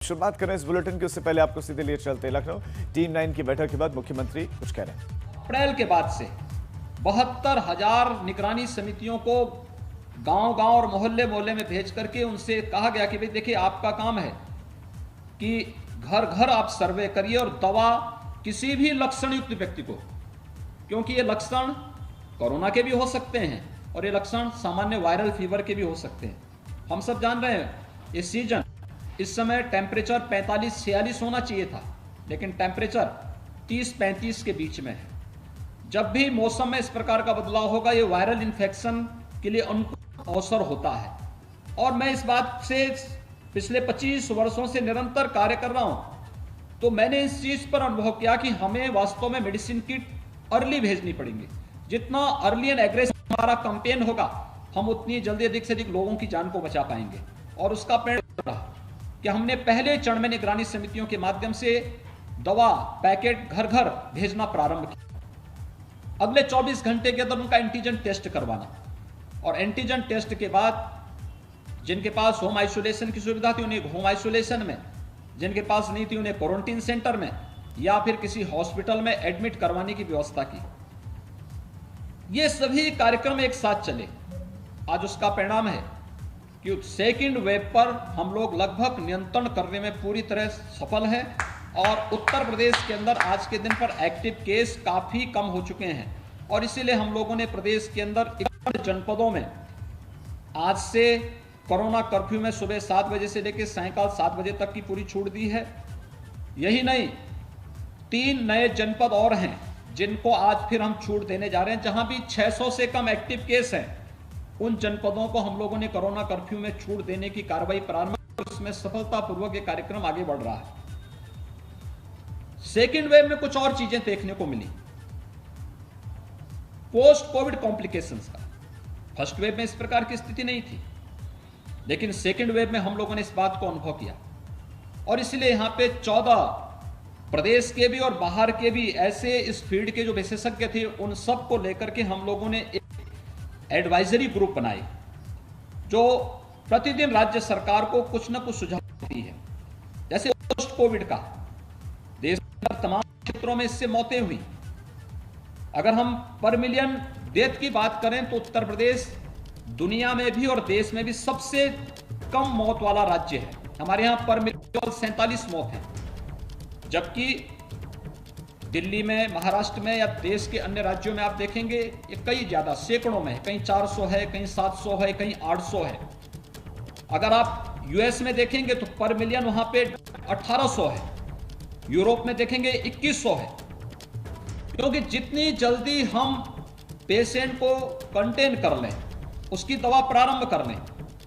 शुरुआत करें इस बुलेटिन की, उससे पहले आपको सीधे लिए चलते हैं लखनऊ। टीम 9 की बैठक के बाद मुख्यमंत्री कुछ कह रहे हैं। अप्रैल के बाद से 72,000 निगरानी समितियों को गांव-गांव और मोहल्ले-मोहल्ले में भेज करके उनसे कहा गया कि भाई देखिए, आपका काम है कि घर घर आप सर्वे करिए और दवा किसी भी लक्षण युक्त व्यक्ति को, क्योंकि ये लक्षण कोरोना के भी हो सकते हैं और ये लक्षण सामान्य वायरल फीवर के भी हो सकते हैं। हम सब जान रहे हैं ये सीजन, इस समय टेम्परेचर 45-46 होना चाहिए था, लेकिन टेम्परेचर 30-35 के बीच में है। जब भी मौसम में इस प्रकार का बदलाव होगा, ये वायरल इन्फेक्शन के लिए अनुकूल अवसर होता है। और मैं इस बात से पिछले 25 वर्षों से निरंतर कार्य कर रहा हूं, तो मैंने इस चीज पर अनुभव किया कि हमें वास्तव में मेडिसिन किट अर्ली भेजनी पड़ेंगी। जितना अर्ली एंड एग्रेसिव हमारा कैंपेन होगा, हम उतनी जल्दी अधिक से अधिक लोगों की जान को बचा पाएंगे। और उसका परिणाम रहा कि हमने पहले चरण में निगरानी समितियों के माध्यम से दवा पैकेट घर घर भेजना प्रारंभ किया। अगले 24 घंटे के अंदर उनका एंटीजन टेस्ट करवाना, और एंटीजन टेस्ट के बाद जिनके पास होम आइसोलेशन की सुविधा थी उन्हें होम आइसोलेशन में, जिनके पास नहीं थी उन्हें क्वारंटीन सेंटर में या फिर किसी हॉस्पिटल में एडमिट करवाने की व्यवस्था की। ये सभी कार्यक्रम एक साथ चले। आज उसका परिणाम है कि सेकेंड वेव पर हम लोग लगभग नियंत्रण करने में पूरी तरह सफल हैं, और उत्तर प्रदेश के अंदर आज के दिन पर एक्टिव केस काफी कम हो चुके हैं। और इसीलिए हम लोगों ने प्रदेश के अंदर 51 जनपदों में आज से कोरोना कर्फ्यू में सुबह 7 बजे से लेकर सायंकाल 7 बजे तक की पूरी छूट दी है। यही नहीं, 3 नए जनपद और हैं जिनको आज फिर हम छूट देने जा रहे हैं। जहां भी 600 से कम एक्टिव केस हैं, उन जनपदों को हम लोगों ने कोरोना कर्फ्यू में छूट देने की कार्रवाई प्रारंभ की। उसमें सफलतापूर्वक ये कार्यक्रम आगे बढ़ रहा है। सेकेंड वेव में कुछ और चीजें देखने को मिली, पोस्ट कोविड कॉम्प्लिकेशंस का। फर्स्ट वेव में इस प्रकार की स्थिति नहीं थी, लेकिन सेकेंड वेव में हम लोगों ने इस बात को अनुभव किया। और इसलिए यहां पे 14 प्रदेश के भी और बाहर के भी ऐसे इस फील्ड के जो विशेषज्ञ थे, उन सब को लेकर के हम लोगों ने एडवाइजरी ग्रुप बनाई, जो प्रतिदिन राज्य सरकार को कुछ न कुछ सुझाव देती है। जैसे पोस्ट कोविड का, देश में तमाम क्षेत्रों में इससे मौतें हुई। अगर हम पर मिलियन डेथ की बात करें तो उत्तर प्रदेश दुनिया में भी और देश में भी सबसे कम मौत वाला राज्य है। हमारे यहां पर मिलियन 47 मौत है, जबकि दिल्ली में, महाराष्ट्र में या देश के अन्य राज्यों में आप देखेंगे ये कई ज्यादा, सैकड़ों में है। कहीं 400 है, कहीं 700 है, कहीं 800 है। अगर आप यूएस में देखेंगे तो पर मिलियन वहां पे 1800 है। यूरोप में देखेंगे 2100 है। क्योंकि जितनी जल्दी हम पेशेंट को कंटेन कर लें, उसकी दवा प्रारंभ कर लें,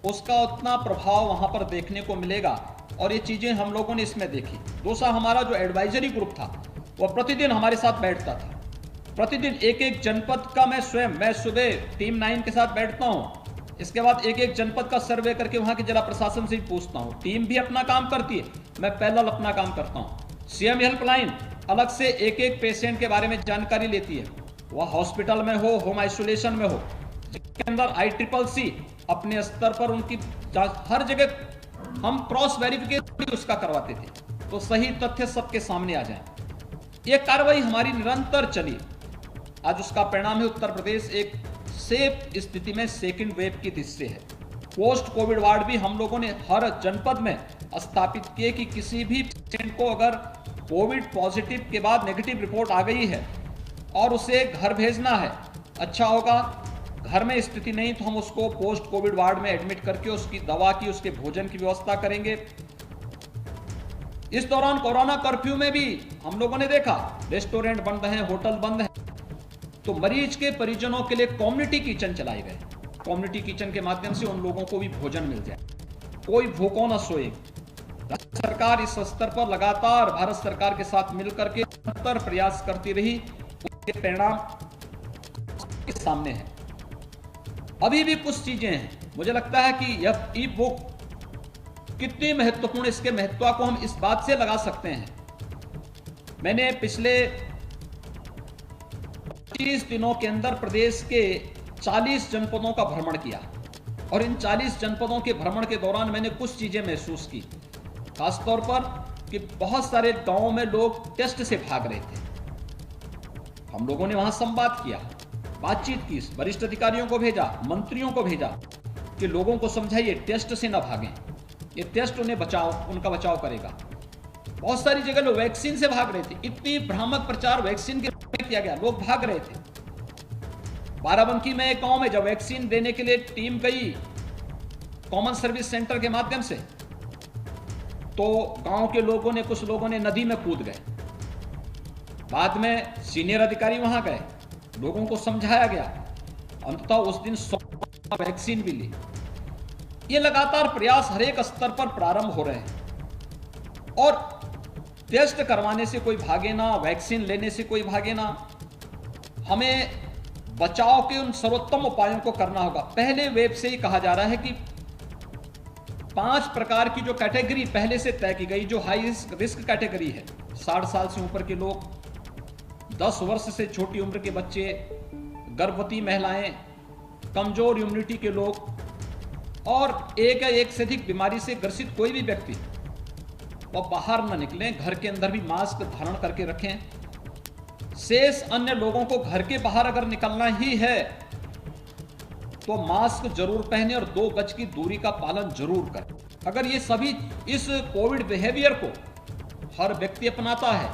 उसका उतना प्रभाव वहां पर देखने को मिलेगा। और ये चीजें हम लोगों ने इसमें देखी। दूसरा, हमारा जो एडवाइजरी ग्रुप था वो प्रतिदिन हमारे साथ बैठता था। प्रतिदिन एक एक जनपद का मैं सुबह टीम 9 के साथ बैठता हूं। इसके बाद एक एक जनपद का सर्वे करके वहां के जिला प्रशासन से भी पूछता हूं। टीम भी अपना काम करती है, मैं पैरेलल अपना काम करता हूं। सीएम हेल्पलाइन अलग से एक एक पेशेंट के बारे में जानकारी लेती है, वह हॉस्पिटल में हो, होम आइसोलेशन में हो, जिसके अंदर ICCC अपने स्तर पर उनकी हर जगह हम क्रॉस वेरिफिकेशन उसका करवाते थे, तो सही तथ्य सबके सामने आ जाए। यह कार्रवाई हमारी निरंतर चली। आज उसका परिणाम है उत्तर प्रदेश एक सेफ स्थिति में सेकेंड वेव की दृष्टि है। पोस्ट कोविड वार्ड भी हम लोगों ने हर जनपद में स्थापित किए कि किसी भी पेशेंट को अगर कोविड पॉजिटिव के बाद नेगेटिव रिपोर्ट आ गई है और उसे घर भेजना है, अच्छा होगा। घर में स्थिति नहीं तो हम उसको पोस्ट कोविड वार्ड में एडमिट करके उसकी दवा की, उसके भोजन की व्यवस्था करेंगे। इस दौरान कोरोना कर्फ्यू में भी हम लोगों ने देखा रेस्टोरेंट बंद हैं, होटल बंद हैं, तो मरीज के परिजनों के लिए कम्युनिटी किचन चलाए गए। कम्युनिटी किचन के माध्यम से उन लोगों को भी भोजन मिल जाए, कोई भूखों न सोए। राज्य सरकार इस स्तर पर लगातार भारत सरकार के साथ मिलकर के निरंतर प्रयास करती रही। उसके परिणाम के सामने है। अभी भी कुछ चीजें हैं, मुझे लगता है कि यह ई बुक कितनी महत्वपूर्ण, इसके महत्व को हम इस बात से लगा सकते हैं। मैंने पिछले 25 दिनों के अंदर प्रदेश के 40 जनपदों का भ्रमण किया, और इन 40 जनपदों के भ्रमण के दौरान मैंने कुछ चीजें महसूस की। खासतौर पर कि बहुत सारे गांवों में लोग टेस्ट से भाग रहे थे। हम लोगों ने वहां संवाद किया, बातचीत की, वरिष्ठ अधिकारियों को भेजा, मंत्रियों को भेजा कि लोगों को समझाइए टेस्ट से ना भागें, ये टेस्ट उनका बचाव करेगा। बहुत सारी जगह लोग वैक्सीन से भाग रहे थे, इतनी भ्रामक प्रचार वैक्सीन के लिए किया गया, लोग भाग रहे थे। बाराबंकी में एक गांव में जब वैक्सीन देने के लिए टीम गई कॉमन सर्विस सेंटर के माध्यम से, तो गांव के लोगों ने, कुछ लोगों ने नदी में कूद गए। बाद में सीनियर अधिकारी वहां गए, लोगों को समझाया गया, अंततः उस दिन 100 वैक्सीन भी ली। ये लगातार प्रयास हर एक स्तर पर प्रारंभ हो रहे हैं और टेस्ट करवाने से कोई भागे ना, वैक्सीन लेने से कोई भागे ना। हमें बचाव के उन सर्वोत्तम उपायों को करना होगा। पहले वेब से ही कहा जा रहा है कि 5 प्रकार की जो कैटेगरी पहले से तय की गई, जो हाई रिस्क कैटेगरी है, 60 साल से ऊपर के लोग, 10 वर्ष से छोटी उम्र के बच्चे, गर्भवती महिलाएं, कमजोर इम्यूनिटी के लोग और एक या एक से अधिक बीमारी से ग्रसित कोई भी व्यक्ति वो बाहर न निकलें, घर के अंदर भी मास्क धारण करके रखें। शेष अन्य लोगों को घर के बाहर अगर निकलना ही है तो मास्क जरूर पहने और 2 गज की दूरी का पालन जरूर करें। अगर ये सभी इस कोविड बिहेवियर को हर व्यक्ति अपनाता है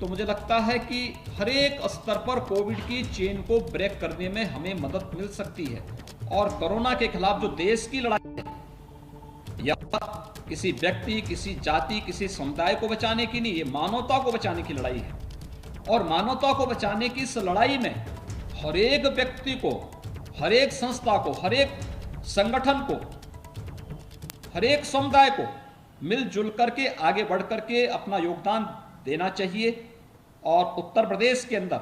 तो मुझे लगता है कि हर एक स्तर पर कोविड की चेन को ब्रेक करने में हमें मदद मिल सकती है। और कोरोना के खिलाफ जो देश की लड़ाई है, यह किसी व्यक्ति, किसी जाति, किसी समुदाय को बचाने की नहीं, ये मानवता को बचाने की लड़ाई है। और मानवता को बचाने की इस लड़ाई में हर एक व्यक्ति को, हर एक संस्था को, हर एक संगठन को, हर एक समुदाय को मिलजुल करके आगे बढ़ करके अपना योगदान देना चाहिए। और उत्तर प्रदेश के अंदर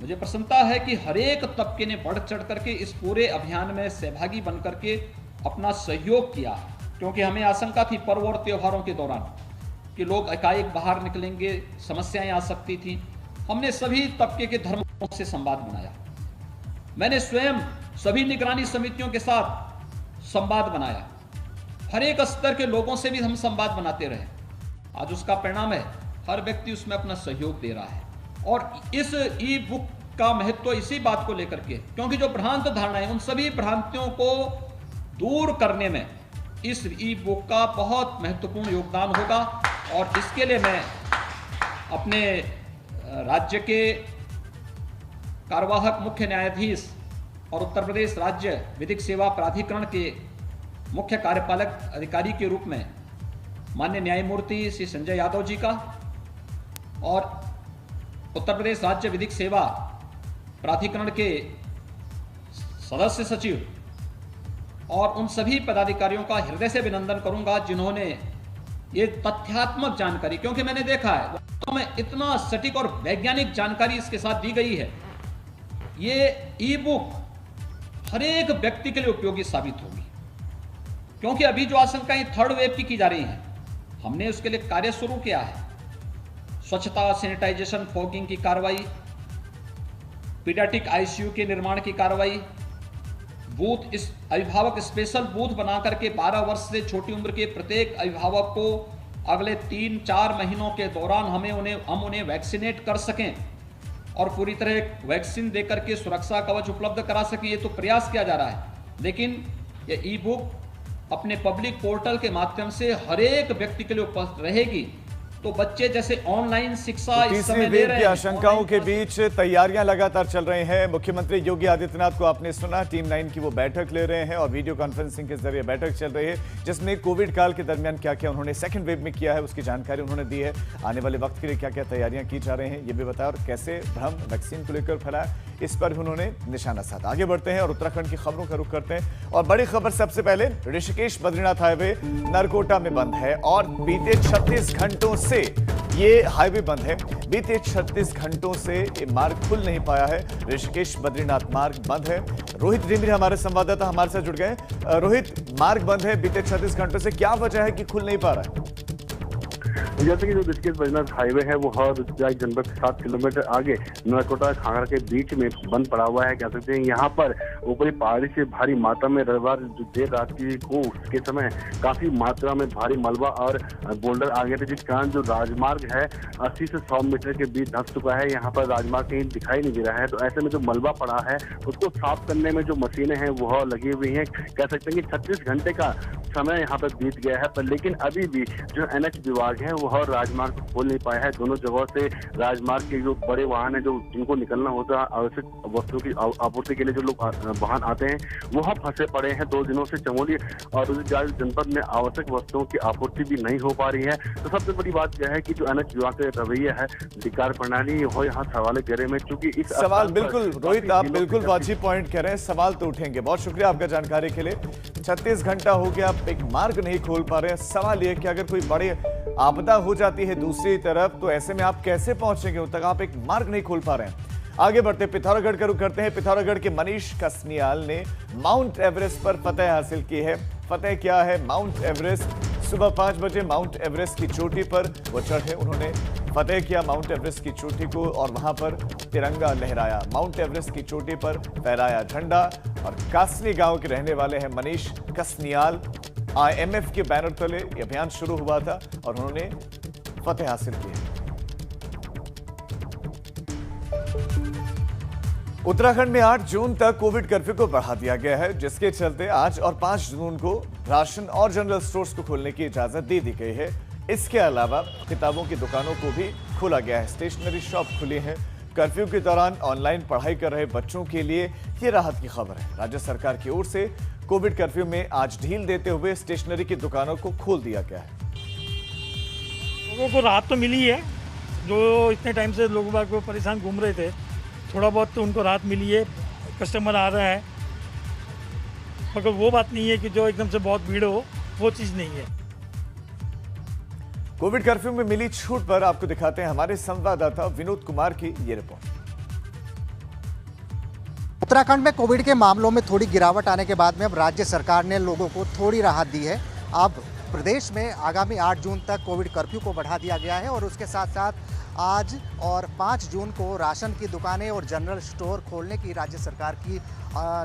मुझे प्रसन्नता है कि हर एक तबके ने बढ़ चढ़ करके इस पूरे अभियान में सहभागी बन करके अपना सहयोग किया, क्योंकि हमें आशंका थी पर्व और त्योहारों के दौरान कि लोग एकाएक बाहर निकलेंगे, समस्याएं आ सकती थी। हमने सभी तबके के धर्मों से संवाद बनाया। मैंने स्वयं सभी निगरानी समितियों के साथ संवाद बनाया, हर एक स्तर के लोगों से भी हम संवाद बनाते रहे। आज उसका परिणाम है हर व्यक्ति उसमें अपना सहयोग दे रहा है। और इस ई बुक का महत्व इसी बात को लेकर के, क्योंकि जो भ्रांत धारणा है उन सभी भ्रांतियों को दूर करने में इस ई बुक का बहुत महत्वपूर्ण योगदान होगा। और इसके लिए मैं अपने राज्य के कार्यवाहक मुख्य न्यायाधीश और उत्तर प्रदेश राज्य विधिक सेवा प्राधिकरण के मुख्य कार्यपालक अधिकारी के रूप में माननीय न्यायमूर्ति श्री संजय यादव जी का और उत्तर प्रदेश राज्य विधिक सेवा प्राधिकरण के सदस्य सचिव और उन सभी पदाधिकारियों का हृदय से अभिनंदन करूंगा जिन्होंने ये तथ्यात्मक जानकारी, क्योंकि मैंने देखा है वास्तव में इतना सटीक और वैज्ञानिक जानकारी इसके साथ दी गई है, ये ई बुक हर एक व्यक्ति के लिए उपयोगी साबित होगी। क्योंकि अभी जो आशंकाएं 3rd वेव की जा रही हैं, हमने उसके लिए कार्य शुरू किया है। स्वच्छता, सैनिटाइजेशन, फॉगिंग की कार्रवाई, पीडियाट्रिक आईसीयू के निर्माण की कार्रवाई, बूथ, इस अभिभावक स्पेशल बूथ बना करके 12 वर्ष से छोटी उम्र के प्रत्येक अभिभावक को अगले 3-4 महीनों के दौरान हम उन्हें वैक्सीनेट कर सकें और पूरी तरह वैक्सीन देकर के सुरक्षा कवच उपलब्ध करा सकें। ये तो प्रयास किया जा रहा है, लेकिन ये ई बुक अपने पब्लिक पोर्टल के माध्यम से हर एक व्यक्ति के लिए उपलब्ध रहेगी। तो बच्चे जैसे ऑनलाइन शिक्षा इस समय ले रहे हैं, की आशंकाओं के बीच तैयारियां लगातार चल रही हैं। मुख्यमंत्री योगी आदित्यनाथ को आपने सुना, टीम 9 की वो बैठक ले रहे हैं और वीडियो कॉन्फ्रेंसिंग के जरिए बैठक चल रही है, जिसमें कोविड काल के दरमियान क्या क्या उन्होंने 2nd वेव में किया है उसकी जानकारी उन्होंने दी है। आने वाले वक्त के लिए क्या क्या तैयारियां की जा रही हैं ये भी बताया और कैसे भ्रम वैक्सीन को लेकर फैलाया, इस पर उन्होंने निशाना साधा। आगे बढ़ते हैं और उत्तराखंड की खबरों का रुख करते हैं। और बड़ी खबर सबसे पहले, ऋषिकेश बद्रीनाथ हाईवे नरकोटा में बंद है और बीते 36 घंटों से ये हाईवे बंद है। बीते 36 घंटों से ये मार्ग खुल नहीं पाया है। ऋषिकेश बद्रीनाथ मार्ग बंद है। रोहित डिमरी हमारे संवाददाता हमारे साथ जुड़ गए। रोहित, मार्ग बंद है बीते 36 घंटों से, क्या वजह है कि खुल नहीं पा रहा है? जैसे कि जो ऋषिकेश बद्रीनाथ हाईवे है वो हर जनपद 7 किलोमीटर आगे नरकोटा खांगड़ा के बीच में बंद पड़ा हुआ है। कह सकते हैं यहाँ पर ऊपरी पहाड़ी से भारी मात्रा में रविवार जो देर रात के समय काफी मात्रा में भारी मलबा और बोल्डर आ गए थे, जिस कारण जो राजमार्ग है 80 से 100 मीटर के बीच धंस चुका है। यहाँ पर राजमार्ग कहीं दिखाई नहीं दे रहा है। तो ऐसे में जो मलबा पड़ा है उसको साफ करने में जो मशीनें हैं वो लगी हुई हैं। कह सकते हैं कि 36 घंटे का समय यहाँ पर बीत गया है, पर लेकिन अभी भी जो NH विभाग है वो राजमार्ग को खोल नहीं पाया है। दोनों जगहों से राजमार्ग के जो बड़े वाहन है, जो जिनको निकलना होता है आवश्यक वस्तुओं की आपूर्ति के लिए, जो लोग वाहन आते हैं वह फंसे पड़े हैं 2 दिनों से। चमोली और जनपद में आवश्यक वस्तुओं की आपूर्ति भी नहीं हो पा रही है। तो सबसे बड़ी बात यह है कि जो NH विभाग का रवैया है, अधिकार प्रणाली हो यहाँ सवाल घेरे में, चूंकि इस सवाल बिल्कुल रोहित, आप बिल्कुल वाजिब पॉइंट कह रहे हैं, सवाल तो उठेंगे। बहुत शुक्रिया आपका जानकारी के लिए। 36 घंटा हो गया, आप एक मार्ग नहीं खोल पा रहे हैं। सवाल यह कि अगर कोई बड़े आपदा हो जाती है दूसरी तरफ, तो ऐसे में आप कैसे पहुंचेंगे उन तक? आप एक मार्ग नहीं खोल पा रहे हैं। आगे बढ़ते पिथौरागढ़ का रुख करते हैं। पिथौरागढ़ के मनीष कसनियाल ने माउंट एवरेस्ट पर फतेह हासिल की है। फतेह क्या है? Mount Everest. सुबह 5 बजे माउंट एवरेस्ट की चोटी पर वो चढ़े। उन्होंने फतेह किया माउंट एवरेस्ट की चोटी को और वहां पर तिरंगा लहराया। माउंट एवरेस्ट की चोटी पर फहराया झंडा। और कासनी गांव के रहने वाले हैं मनीष कसनियाल। IMF के बैनर तले ये अभियान शुरू हुआ था और उन्होंने फतेह हासिल की है। उत्तराखंड में 8 जून तक कोविड कर्फ्यू को बढ़ा दिया गया है, जिसके चलते आज और 5 जून को राशन और जनरल स्टोर्स को खोलने की इजाजत दे दी गई है। इसके अलावा किताबों की दुकानों को भी खोला गया है। स्टेशनरी शॉप खुली है। कर्फ्यू के दौरान ऑनलाइन पढ़ाई कर रहे बच्चों के लिए ये राहत की खबर है। राज्य सरकार की ओर से कोविड कर्फ्यू में आज ढील देते हुए स्टेशनरी की दुकानों को खोल दिया गया है। लोगों को राहत तो मिली है, जो इतने टाइम से लोग बाग को परेशान घूम रहे थे, थोड़ा बहुत तो उनको राहत मिली है। कस्टमर आ रहा है, मगर वो बात नहीं है कि जो एकदम से बहुत भीड़ हो, वो चीज़ नहीं है। कोविड कर्फ्यू में मिली छूट पर आपको दिखाते हैं हमारे संवाददाता विनोद कुमार की ये रिपोर्ट। उत्तराखंड में कोविड के मामलों में थोड़ी गिरावट आने के बाद में अब राज्य सरकार ने लोगों को थोड़ी राहत दी है। अब प्रदेश में आगामी 8 जून तक कोविड कर्फ्यू को बढ़ा दिया गया है और उसके साथ साथ आज और 5 जून को राशन की दुकानें और जनरल स्टोर खोलने की राज्य सरकार की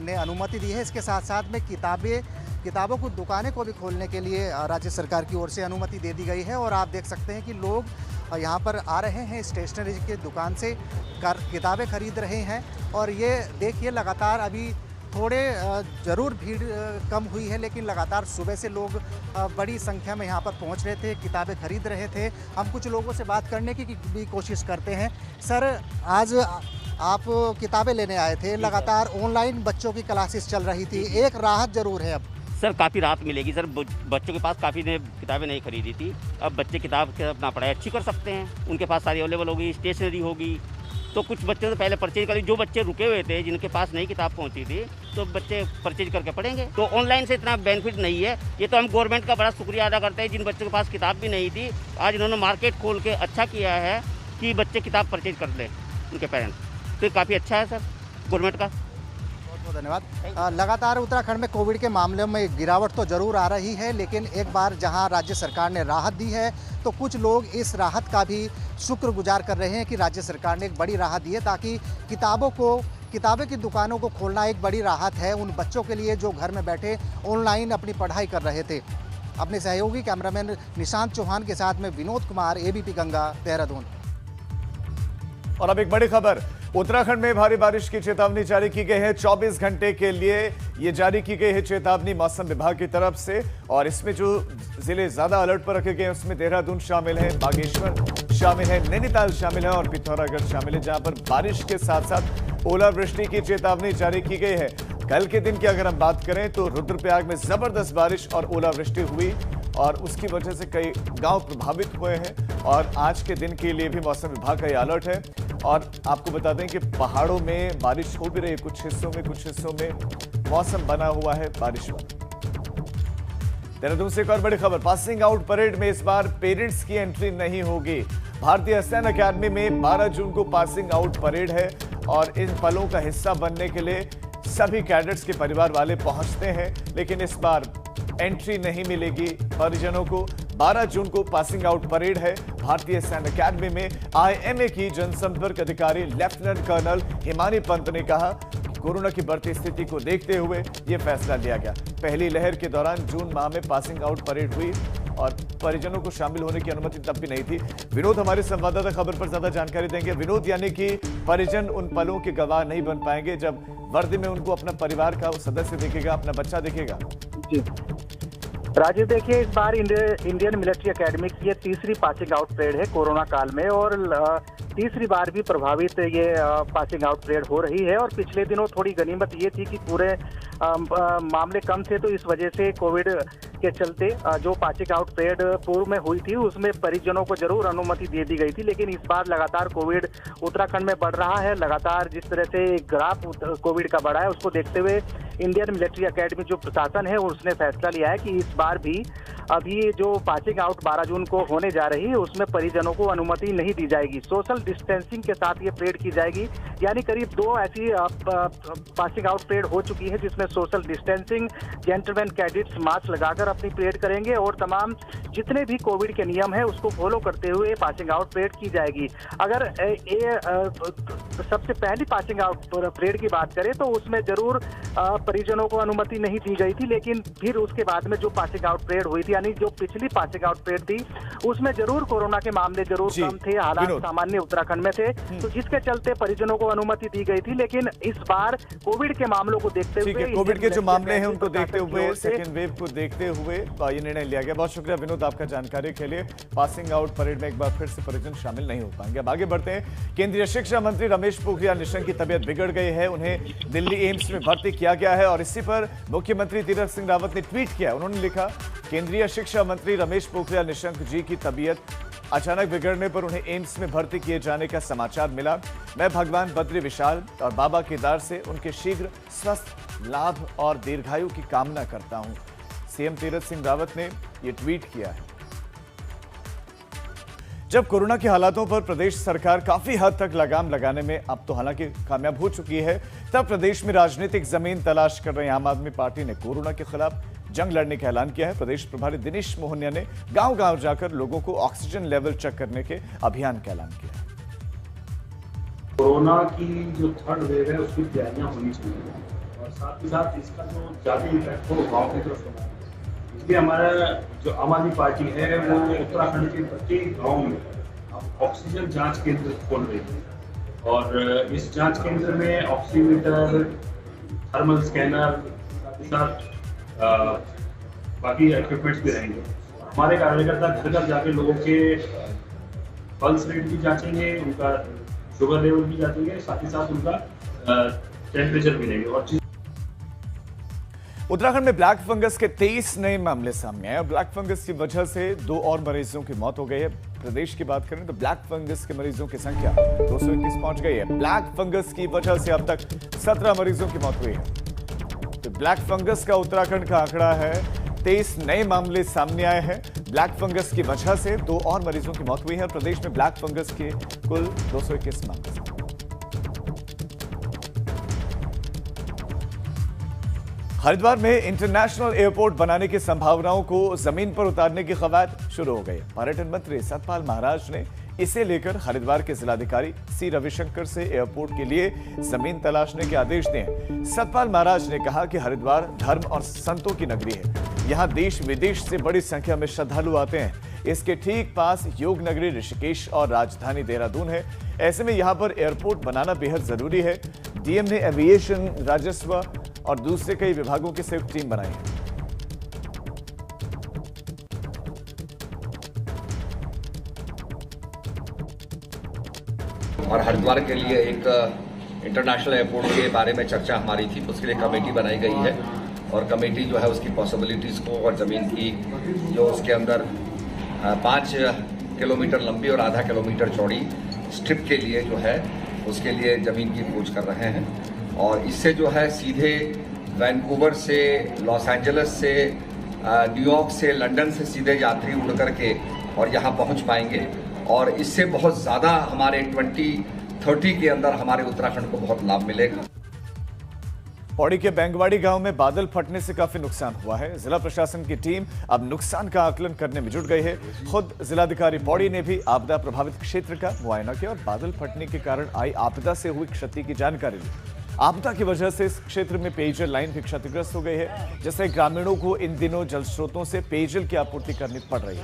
ने अनुमति दी है। इसके साथ साथ में किताबों की दुकानें को भी खोलने के लिए राज्य सरकार की ओर से अनुमति दे दी गई है। और आप देख सकते हैं कि लोग यहाँ पर आ रहे हैं, स्टेशनरी की दुकान से किताबें खरीद रहे हैं। और ये देखिए लगातार अभी थोड़े ज़रूर भीड़ कम हुई है, लेकिन लगातार सुबह से लोग बड़ी संख्या में यहाँ पर पहुँच रहे थे, किताबें खरीद रहे थे। हम कुछ लोगों से बात करने की भी कोशिश करते हैं। सर, आज आप किताबें लेने आए थे, लगातार ऑनलाइन बच्चों की क्लासेस चल रही थी, एक राहत ज़रूर है अब। सर काफ़ी राहत मिलेगी सर। बच्चों के पास काफ़ी ने किताबें नहीं खरीदी थी, अब बच्चे किताब के अपना पढ़ाई अच्छी कर सकते हैं। उनके पास सारी अवेलेबल होगी, स्टेशनरी होगी। तो कुछ बच्चे तो पहले परचेज करें, जो बच्चे रुके हुए थे जिनके पास नई किताब पहुंची थी, तो बच्चे परचेज करके पढ़ेंगे। तो ऑनलाइन से इतना बेनिफिट नहीं है। ये तो हम गवर्नमेंट का बड़ा शुक्रिया अदा करते हैं, जिन बच्चों के पास किताब भी नहीं थी, आज इन्होंने मार्केट खोल के अच्छा किया है कि बच्चे किताब परचेज कर लें उनके पेरेंट्स। तो काफ़ी अच्छा है सर गवर्नमेंट का। बहुत धन्यवाद। लगातार उत्तराखंड में कोविड के मामलों में गिरावट तो जरूर आ रही है, लेकिन एक बार जहां राज्य सरकार ने राहत दी है तो कुछ लोग इस राहत का भी शुक्रगुजार कर रहे हैं कि राज्य सरकार ने एक बड़ी राहत दी है, ताकि किताबें की दुकानों को खोलना एक बड़ी राहत है उन बच्चों के लिए जो घर में बैठे ऑनलाइन अपनी पढ़ाई कर रहे थे। अपने सहयोगी कैमरामैन निशांत चौहान के साथ में विनोद कुमार, ABP गंगा, देहरादून। और अब एक बड़ी खबर, उत्तराखंड में भारी बारिश की चेतावनी जारी की गई है। 24 घंटे के लिए ये जारी की गई है चेतावनी मौसम विभाग की तरफ से। और इसमें जो जिले ज्यादा अलर्ट पर रखे गए हैं उसमें देहरादून शामिल है, बागेश्वर शामिल है, नैनीताल शामिल है और पिथौरागढ़ शामिल है, जहां पर बारिश के साथ साथ ओलावृष्टि की चेतावनी जारी की गई है। कल के दिन की अगर हम बात करें तो रुद्रप्रयाग में जबरदस्त बारिश और ओलावृष्टि हुई और उसकी वजह से कई गांव प्रभावित हुए हैं। और आज के दिन के लिए भी मौसम विभाग का ये अलर्ट है। और आपको बता दें कि पहाड़ों में बारिश हो भी रही है, कुछ हिस्सों में मौसम बना हुआ है बारिश वाला। देहरादून से एक और बड़ी खबर, पासिंग आउट परेड में इस बार पेरेंट्स की एंट्री नहीं होगी। भारतीय सैन्य अकादमी में 12 जून को पासिंग आउट परेड है और इन पलों का हिस्सा बनने के लिए सभी कैडेट्स के परिवार वाले पहुंचते हैं, लेकिन इस बार एंट्री नहीं मिलेगी परिजनों को। 12 जून को पासिंग आउट परेड है। भारतीय सैन्य अकेडमी में IMA की जनसंपर्क अधिकारी लेफ्टिनेंट कर्नल हिमानी पंत ने कहा कि कोरोना की बढ़ती स्थिति को देखते हुए यह फैसला लिया गया। पहली लहर के दौरान जून माह में पासिंग आउट परेड हुई और परिजनों को शामिल होने की अनुमति तब भी नहीं थी। विनोद हमारे संवाददाता खबर पर ज्यादा जानकारी देंगे। विनोद, यानी कि परिजन उन पलों के गवाह नहीं बन पाएंगे जब वर्दी में उनको अपना परिवार का सदस्य दिखेगा, अपना बच्चा दिखेगा। जी राजीव, देखिए इस बार इंडियन मिलिट्री एकेडमी की ये तीसरी पासिंग आउट परेड है कोरोना काल में और तीसरी बार भी प्रभावित ये पासिंग आउट परेड हो रही है। और पिछले दिनों थोड़ी गनीमत ये थी कि पूरे मामले कम थे, तो इस वजह से कोविड के चलते जो पासिंग आउट परेड पूर्व में हुई थी उसमें परिजनों को जरूर अनुमति दे दी गई थी। लेकिन इस बार लगातार कोविड उत्तराखंड में बढ़ रहा है, लगातार जिस तरह से ग्राफ कोविड का बढ़ा है उसको देखते हुए इंडियन मिलिट्री एकेडमी जो प्रशासन है उसने फैसला लिया है कि इस बार भी अभी जो पासिंग आउट 12 जून को होने जा रही है उसमें परिजनों को अनुमति नहीं दी जाएगी। सोशल डिस्टेंसिंग के साथ ये परेड की जाएगी, यानी करीब 2 ऐसी पासिंग आउट परेड हो चुकी है जिसमें social distancing, gentleman cadets mask लगाकर अपनी परेड करेंगे और तमाम जितने भी कोविड के नियम है उसको फॉलो करते हुए पासिंग आउट परेड की जाएगी। अगर ये सबसे पहली पासिंग आउट परेड की बात करें तो उसमें जरूर परिजनों को अनुमति नहीं दी गई थी, लेकिन फिर उसके बाद में जो पासिंग आउट परेड हुई थी, यानी जो पिछली पासिंग आउट परेड थी उसमें जरूर कोरोना के मामले जरूर कम थे, हालात सामान्य उत्तराखंड में थे, तो जिसके चलते परिजनों को अनुमति दी गई थी। लेकिन इस बार कोविड के मामलों को देखते हुए, कोविड के जो मामले हैं उनको देखते हुए, सेकेंड वेव को देखते हुए ये निर्णय लिया गया। बहुत शुक्रिया विनोद आपका जानकारी के लिए। पासिंग आउट परेड में एक बार फिर से परिजन शामिल नहीं हो पाएंगे। अब आगे बढ़ते हैं। केंद्रीय शिक्षा मंत्री रमेश पोखरियाल निशंक की तबीयत बिगड़ गई है, उन्हें दिल्ली एम्स में भर्ती किया गया है और इसी पर मुख्यमंत्री तीरथ सिंह रावत ने ट्वीट किया। उन्होंने लिखा, केंद्रीय शिक्षा मंत्री रमेश पोखरियाल निशंक जी की तबीयत अचानक बिगड़ने पर उन्हें एम्स में भर्ती किए जाने का समाचार मिला। मैं भगवान बद्री विशाल और बाबा केदार से उनके शीघ्र स्वस्थ, लाभ और दीर्घायु की कामना करता हूं। सीएम तीरथ सिंह रावत ने यह ट्वीट किया है। जब कोरोना के हालातों पर प्रदेश सरकार काफी हद तक लगाम लगाने में अब तो हालांकि कामयाब हो चुकी है, तब प्रदेश में राजनीतिक जमीन तलाश कर रहे आम आदमी पार्टी ने कोरोना के खिलाफ जंग लड़ने का ऐलान किया है। प्रदेश प्रभारी दिनेश मोहनिया ने गांव-गांव जाकर लोगों को ऑक्सीजन लेवल चेक करने के अभियान का ऐलान किया। कोरोना की जो थर्ड वेव है उसकी तैयारियां होनी चाहिए और साथ ही साथ इसका जो ज्यादा इम्पैक्ट हो गाँव की तरफ होना है। इसलिए हमारा जो आम आदमी पार्टी है वो उत्तराखंड के प्रत्येक गाँव में ऑक्सीजन जांच केंद्र खोल रही है और इस जांच केंद्र में ऑक्सीमीटर, थर्मल स्कैनर, साथ बाकी इक्विपमेंट्स भी रहेंगे। हमारे कार्यकर्ता घर घर जाके लोगों के पल्स रेट भी जांचेंगे, उनका शुगर लेवल भी जांचेंगे, साथ ही साथ उनका टेम्परेचर भी लेंगे। और उत्तराखंड में ब्लैक फंगस के 23 नए मामले सामने आए और ब्लैक फंगस की वजह से 2 और मरीजों की मौत हो गई है। प्रदेश की बात करें तो ब्लैक फंगस के मरीजों की संख्या 221 पहुंच गई है। ब्लैक फंगस की वजह से अब तक 17 मरीजों की मौत हुई है। तो ब्लैक फंगस का उत्तराखंड का आंकड़ा है, 23 नए मामले सामने आए हैं। ब्लैक फंगस की वजह से 2 और मरीजों की मौत हुई है। प्रदेश में ब्लैक फंगस के कुल 221 मामले। हरिद्वार में इंटरनेशनल एयरपोर्ट बनाने की संभावनाओं को जमीन पर उतारने की कवायद शुरू हो गई। पर्यटन मंत्री सतपाल महाराज ने इसे लेकर हरिद्वार के जिलाधिकारी सी रविशंकर से एयरपोर्ट के लिए जमीन तलाशने के आदेश दिए। सतपाल महाराज ने कहा कि हरिद्वार धर्म और संतों की नगरी है। यहाँ देश विदेश से बड़ी संख्या में श्रद्धालु आते हैं। इसके ठीक पास योग नगरी ऋषिकेश और राजधानी देहरादून है। ऐसे में यहाँ पर एयरपोर्ट बनाना बेहद जरूरी है। डीएम ने एविएशन, राजस्व और दूसरे कई विभागों की संयुक्त टीम बनाई है। और हरिद्वार के लिए एक इंटरनेशनल एयरपोर्ट के बारे में चर्चा हमारी थी, उसके लिए कमेटी बनाई गई है और कमेटी जो है उसकी पॉसिबिलिटीज़ को और ज़मीन की जो उसके अंदर 5 किलोमीटर लंबी और आधा किलोमीटर चौड़ी स्ट्रिप के लिए जो है उसके लिए ज़मीन की खोज कर रहे हैं। और इससे जो है सीधे वैंकूवर से, लॉस एंजलिस से, न्यूयॉर्क से, लंदन से सीधे यात्री उड़ करके और यहाँ पहुँच पाएंगे और इससे बहुत ज़्यादा हमारे 2030 के अंदर हमारे उत्तराखंड को बहुत लाभ मिलेगा। पौड़ी के बैंगवाड़ी गांव में बादल फटने से काफी नुकसान हुआ है। जिला प्रशासन की टीम अब नुकसान का आकलन करने में जुट गई है। खुद जिलाधिकारी पौड़ी ने भी आपदा प्रभावित क्षेत्र का मुआयना किया और बादल फटने के कारण आई आपदा से हुई क्षति की जानकारी ली। आपदा की वजह से इस क्षेत्र में पेयजल लाइन भी क्षतिग्रस्त हो गई है, जिससे ग्रामीणों को इन दिनों जल स्रोतों से पेयजल की आपूर्ति करनी पड़ रही है।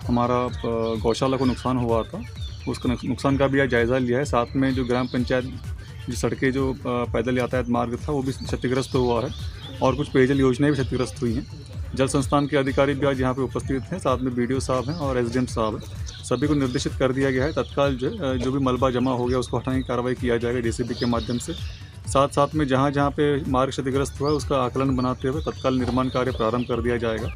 हमारा गौशाला को नुकसान हुआ था, उसका नुकसान का भी आज जायजा लिया है। साथ में जो ग्राम पंचायत जो सड़कें जो पैदल यातायात मार्ग था वो भी क्षतिग्रस्त हुआ है और कुछ पेयजल योजनाएं भी क्षतिग्रस्त हुई हैं। जल संस्थान के अधिकारी भी आज यहाँ पे उपस्थित हैं, साथ में BDO साहब हैं और SDM साहब हैं। सभी को निर्देशित कर दिया गया है तत्काल जो भी मलबा जमा हो गया उसको हटाने की कार्रवाई किया जाएगा DCP के माध्यम से। साथ में जहाँ पे मार्ग क्षतिग्रस्त हुआ है उसका आकलन बनाते हुए तत्काल निर्माण कार्य प्रारंभ कर दिया जाएगा।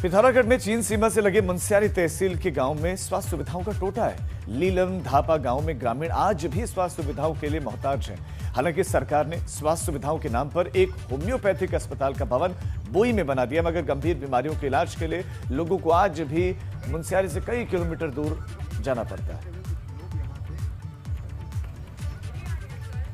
पिथौरागढ़ में चीन सीमा से लगे मुनस्यारी तहसील के गांव में स्वास्थ्य सुविधाओं का टोटा है। लीलम धापा गांव में ग्रामीण आज भी स्वास्थ्य सुविधाओं के लिए मोहताज हैं। हालांकि सरकार ने स्वास्थ्य सुविधाओं के नाम पर एक होम्योपैथिक अस्पताल का भवन बोई में बना दिया, मगर गंभीर बीमारियों के इलाज के लिए लोगों को आज भी मुनस्यारी से कई किलोमीटर दूर जाना पड़ता है।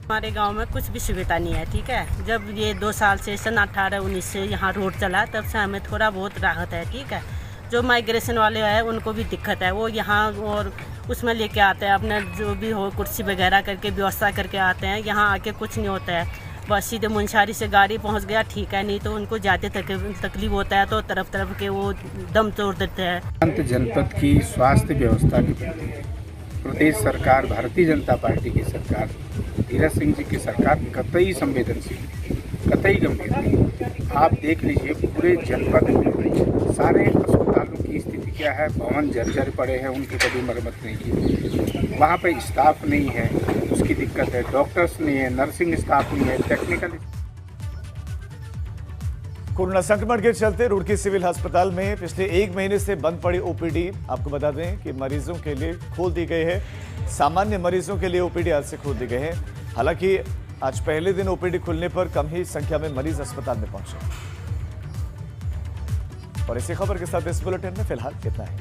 हमारे गांव में कुछ भी सुविधा नहीं है, ठीक है। जब ये 2 साल से सन 18-19 से यहाँ रोड चला तब से हमें थोड़ा बहुत राहत है, ठीक है। जो माइग्रेशन वाले हैं उनको भी दिक्कत है, वो यहाँ और उसमें लेके आते हैं अपने जो भी हो कुर्सी वगैरह करके व्यवस्था करके आते हैं। यहाँ आके कुछ नहीं होता है, बस सीधे मुनस्यारी से गाड़ी पहुँच गया, ठीक है, नहीं तो उनको ज़्यादा तकलीफ होता है तो तरफ के वो दम तोड़ देते हैं। जनपद की स्वास्थ्य व्यवस्था के प्रति प्रदेश सरकार, भारतीय जनता पार्टी की सरकार, धीरज सिंह जी की सरकार कतई संवेदनशील, कतई गंभीर नहीं। आप देख लीजिए पूरे जनपद में सारे अस्पतालों की स्थिति क्या है। भवन जर्जर पड़े हैं, उनकी कभी मरम्मत नहीं की। वहाँ पे स्टाफ नहीं है, उसकी दिक्कत है। डॉक्टर्स नहीं है, नर्सिंग स्टाफ नहीं है, टेक्निकल। कोरोना संक्रमण के चलते रुड़की सिविल अस्पताल में पिछले 1 महीने से बंद पड़ी OPD आपको बता दें कि मरीजों के लिए खोल दी गई है। सामान्य मरीजों के लिए OPD आज से खोल दी गई है। हालांकि आज पहले दिन OPD खुलने पर कम ही संख्या में मरीज अस्पताल में पहुंचे। और इसी खबर के साथ इस बुलेटिन में फिलहाल इतना ही।